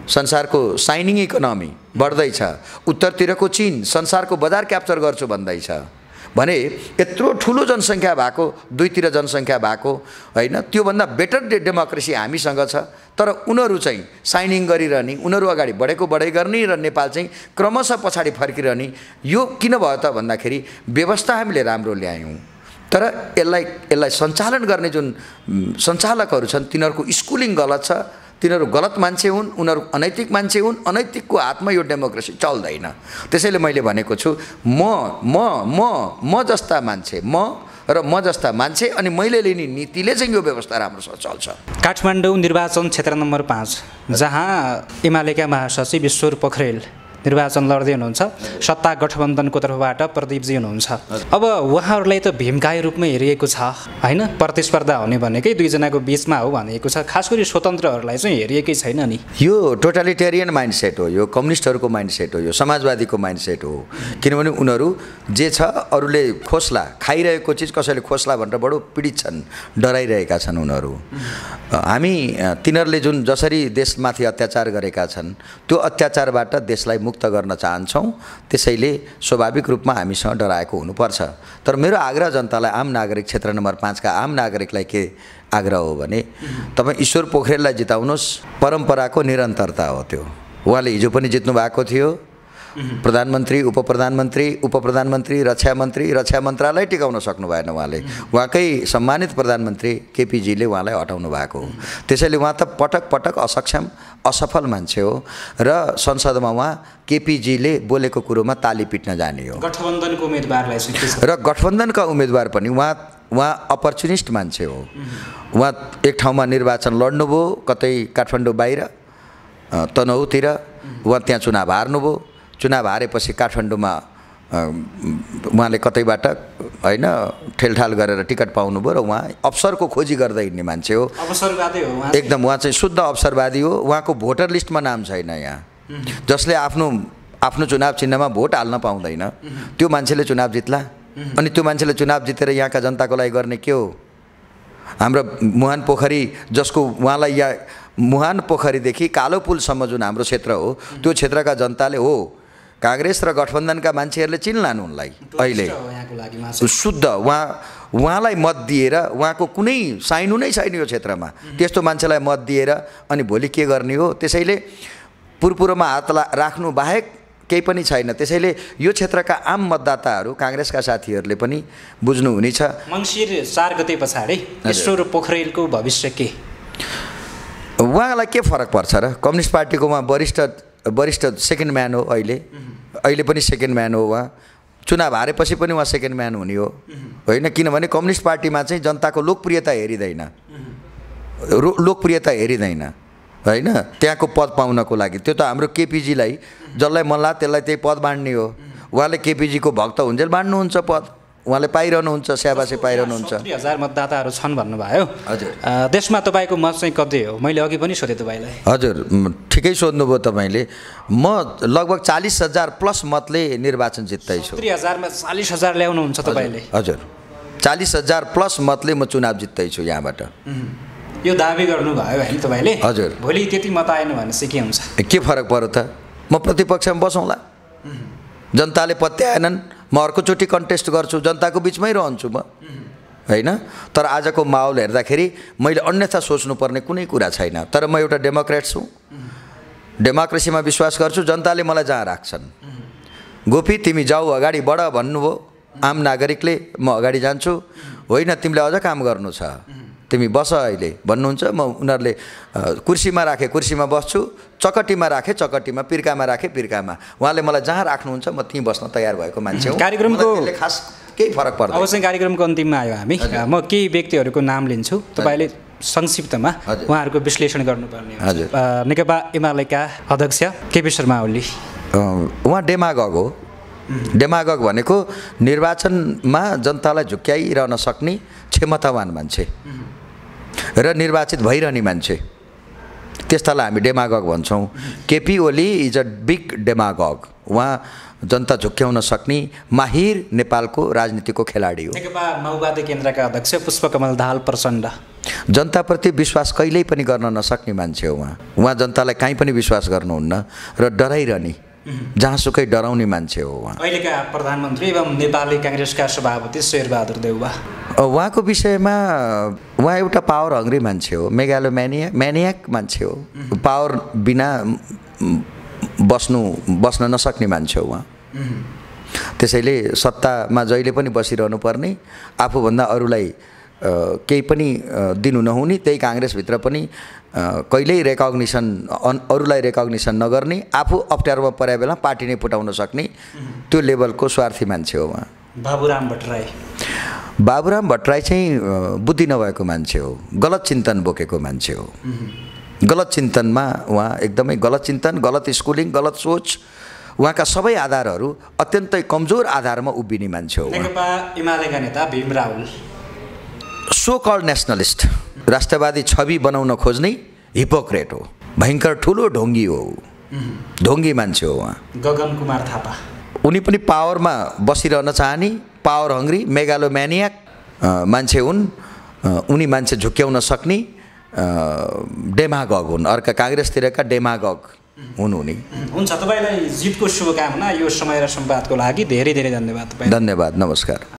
संसारको साइनिङ इकोनोमी बढ्दैछ। उत्तरतिरको चीन संसारको बजार क्याप्चर गर्छु भन्दैछ भने यत्रो ठुलो जनसङ्ख्या भएको, दुईतिर जनसङ्ख्या भएको होइन, त्योभन्दा बेटर डेमोक्रेसी हामीसँग छ। तर उनीहरू चाहिँ साइनिङ गरिरहने, उनीहरू अगाडि बढेको बढै गर्ने र नेपाल चाहिँ क्रमशः पछाडि फर्किरहने। यो किन भयो त भन्दाखेरि व्यवस्था हामीले राम्रो ल्यायौँ, तर यसलाई सञ्चालन गर्ने जुन सञ्चालकहरू छन् तिनीहरूको स्कुलिङ गलत छ। तिनीहरू गलत मान्छे हुन्, उनीहरू अनैतिक मान्छे हुन्। अनैतिकको हातमा यो डेमोक्रेसी चल्दैन। त्यसैले मैले भनेको छु म जस्ता मान्छे, म जस्ता मान्छे अनि मैले लिने नीतिले चाहिँ यो व्यवस्था राम्रोसँग चल्छ। काठमाडौँ निर्वाचन क्षेत्र नम्बर 5 जहाँ एमालेका महासचिव ईश्वर पोखरेल निर्वाचन लड्दै हुनुहुन्छ, सत्ता गठबन्धनको तर्फबाट प्रदीपजी हुनुहुन्छ। अब उहाँहरूलाई त भीमकाय रूपमै हेरिएको छ होइन, प्रतिस्पर्धा हुने भनेकै दुईजनाको बिचमा हो भनिएको छ। खास गरी स्वतन्त्रहरूलाई चाहिँ हेरिएकै छैन नि। यो टोटालिटेरियन माइन्डसेट हो, यो कम्युनिस्टहरूको माइन्डसेट हो, यो समाजवादीको माइन्डसेट हो। किनभने उनीहरू जे छ अरूले खोस्ला खाइरहेको चिज कसैले खोस्ला भनेर बडो पीडित छन्, डराइरहेका छन् उनीहरू। हामी तिनीहरूले जुन जसरी देशमाथि अत्याचार गरेका छन् त्यो अत्याचारबाट देशलाई मुक्त गर्न चाहन्छौँ। त्यसैले स्वाभाविक रूपमा हामीसँग डराएको हुनुपर्छ। तर मेरो आग्रह जनतालाई, आम नागरिक क्षेत्र नम्बर 5 का आम नागरिकलाई के आग्रह हो भने तपाईँ ईश्वर पोखरेललाई जिताउनुहोस्। परम्पराको निरन्तरता हो त्यो। उहाँले हिजो पनि जित्नु भएको थियो, प्रधानमन्त्री, उपप्रधानमन्त्री, रक्षा मन्त्रालय टिकाउन सक्नु भएन उहाँले। उहाँकै सम्मानित प्रधानमन्त्री केपीजीले उहाँलाई हटाउनु भएको हो। त्यसैले उहाँ त पटक पटक असक्षम, असफल मान्छे हो र संसदमा उहाँ केपीजीले बोलेको कुरोमा ताली पिट्न जाने हो। गठबन्धनको उम्मेदवारलाई र गठबन्धनका उम्मेदवार पनि उहाँ अपर्चुनिस्ट मान्छे हो। उहाँ एक ठाउँमा निर्वाचन लड्नुभयो, कतै काठमाडौँ बाहिर तनहुँतिर, उहाँ त्यहाँ चुनाव हार्नुभयो। चुनाव हारेपछि काठमाडौँमा उहाँले कतैबाट होइन ठेलठाल गरेर टिकट पाउनुभयो र उहाँ अवसरको खोजी गर्दै हिँड्ने मान्छे हो। अवसरवादी हो उहाँ। एकदम उहाँ चाहिँ शुद्ध अवसरवादी हो। उहाँको भोटर लिस्टमा नाम छैन यहाँ। जसले आफ्नो चुनाव चिन्हमा भोट हाल्न पाउँदैन त्यो मान्छेले चुनाव जित्ला। अनि त्यो मान्छेले चुनाव जितेर यहाँका जनताको लागि गर्ने के हो? हाम्रो मुहान पोखरी, जसको उहाँलाई यहाँ मुहान पोखरीदेखि कालो पुलसम्म जुन हाम्रो क्षेत्र हो, त्यो क्षेत्रका जनताले हो काङ्ग्रेस र गठबन्धनका मान्छेहरूले चिन्लान् उनलाई। अहिले शुद्ध उहाँलाई मत दिएर उहाँको कुनै साइनो नै छैन यो क्षेत्रमा, त्यस्तो मान्छेलाई मत दिएर अनि भोलि के गर्ने हो? त्यसैले पुरपुरोमा हात राख्नु बाहेक केही पनि छैन। त्यसैले यो क्षेत्रका आम मतदाताहरू, काङ्ग्रेसका साथीहरूले पनि बुझ्नुहुनेछ। मङ्सिर 4 गते पछाडि ईश्वर पोखरेलको भविष्य के? उहाँलाई के फरक पर्छ र? कम्युनिस्ट पार्टीको उहाँ वरिष्ठ सेकेन्ड म्यान हो। अहिले पनि सेकेन्ड म्यान हो। उहाँ चुनाव हारेपछि पनि उहाँ सेकेन्ड म्यान हुने हो होइन? किनभने कम्युनिस्ट पार्टीमा चाहिँ जनताको लोकप्रियता हेरिँदैन होइन, त्यहाँको पद पाउनको लागि। त्यो त हाम्रो केपीजीलाई जसलाई मन लाग्यो त्यसलाई त्यही पद बाँड्ने हो। उहाँले केपीजीको भक्त हुन्जेल बाँड्नुहुन्छ पद, उहाँले पाइरहनुहुन्छ, स्याबासी पाइरहनुहुन्छ। 70,000 मतदाताहरू छन् भन्नुभयो। हजुर। देशमा तपाईँको मत चाहिँ कति हो? मैले अघि पनि सोधेँ तपाईँलाई। हजुर, ठिकै सोध्नुभयो तपाईँले। म लगभग 40,000 प्लस मतले निर्वाचन जित्दैछु। 70,000 मा 40,000 ल्याउनुहुन्छ तपाईँले? हजुर, 40,000 प्लस मतले म चुनाव जित्दैछु यहाँबाट। यो दाबी गर्नुभयो होइन तपाईँले? हजुर। भोलि त्यति मत आएन भनेपछि के हुन्छ? के फरक पर्यो त? म प्रतिपक्षमा बसौँला। जनताले पत्याएनन्, म अर्कोचोटि कन्टेस्ट गर्छु, जनताको बिचमै रहन्छु म होइन। तर आजको माहौल हेर्दाखेरि मैले अन्यथा सोच्नुपर्ने कुनै कुरा छैन। तर म एउटा डेमोक्रेट छु, डेमोक्रेसीमा विश्वास गर्छु। जनताले मलाई जहाँ राख्छन्, गोपी तिमी जाऊ अगाडि बढ भन्नुभयो आम नागरिकले, म अगाडि जान्छु। होइन तिमीले अझ काम गर्नु छ, तिमी बस अहिले भन्नुहुन्छ, म उनीहरूले कुर्सीमा राखे कुर्सीमा बस्छु, चकटीमा राखे चकटीमा, पिर्कामा राखे पिर्कामा। उहाँले मलाई जहाँ राख्नुहुन्छ म त्यहीँ बस्न तयार भएको मान्छे हो। कार्यक्रमको खास केही फरक पर्दैन। अब चाहिँ कार्यक्रमको अन्तिममा आयो हामी। म केही व्यक्तिहरूको नाम लिन्छु, तपाईँले संक्षिप्तमा उहाँहरूको विश्लेषण गर्नुपर्ने हुन्छ। नेकपा एमालेका अध्यक्ष केपी शर्मा ओली, उहाँ डेमागग हो। डेमागग भनेको निर्वाचनमा जनतालाई झुक्क्याइरहन सक्ने क्षमतावान मान्छे र निर्वाचित भइरहने मान्छे, त्यस्तालाई हामी डेमागग भन्छौँ। KP Oli is a big demagogue. उहाँ जनता झुक्क्याउन सक्ने माहिर नेपालको राजनीतिको खेलाडी हो। नेकपा माओवादी केन्द्रका अध्यक्ष पुष्पकमल दाहाल प्रचण्ड, जनताप्रति विश्वास कहिल्यै पनि गर्न नसक्ने मान्छे हो। उहाँ जनतालाई काहीँ पनि विश्वास गर्नुहुन्न र डराइरहने, जहाँसुकै डराउने मान्छे हो उहाँ। अहिलेका प्रधानमन्त्री एवं नेपाली काङ्ग्रेसका सभापति शेरबहादुर देउवा, उहाँको विषयमा उहाँ एउटा पावर हङ्ग्री मान्छे हो, म्यानियाक मान्छे हो। पावर बिना बस्न नसक्ने मान्छे हो उहाँ। त्यसैले सत्तामा जहिले पनि बसिरहनु पर्ने, आफूभन्दा अरूलाई केही पनि दिनु नहुने, त्यही काङ्ग्रेसभित्र पनि कहिल्यै अरूलाई रेकग्निसन नगर्ने, आफू अप्ठ्यारोमा परेको बेला पार्टी नै फुटाउन सक्ने त्यो लेभलको स्वार्थी मान्छे हो उहाँ। बाबुराम भट्टराई चाहिँ बुद्धि नभएको मान्छे हो, गलत चिन्तन बोकेको मान्छे हो। गलत चिन्तनमा उहाँ एकदमै गलत चिन्तन, गलत स्कुलिङ, गलत सोच, उहाँका सबै आधारहरू अत्यन्तै कमजोर आधारमा उभिने मान्छे हो। नेकपा एमालेका नेता Bhim Rawal, so called nationalist, राष्ट्रवादी छवि बनाउन खोज्ने हिपोक्रेट हो, भयङ्कर ठुलो ढोङ्गी हो, ढोङ्गी मान्छे हो उहाँ। गगन कुमार थापा, उनी पनि पावरमा बसिरहन चाहने पावर हङ्ग्री मेगालोम्यानियाक मान्छे हुन्। उनी मान्छे झुक्क्याउन सक्ने डेमागग हुन्, अर्का काङ्ग्रेसतिरका डेमागग हुन् उनी। हुन्छ, तपाईँलाई जितको शुभकामना। यो समय र संवादको लागि धेरै धेरै धन्यवाद। धन्यवाद, नमस्कार।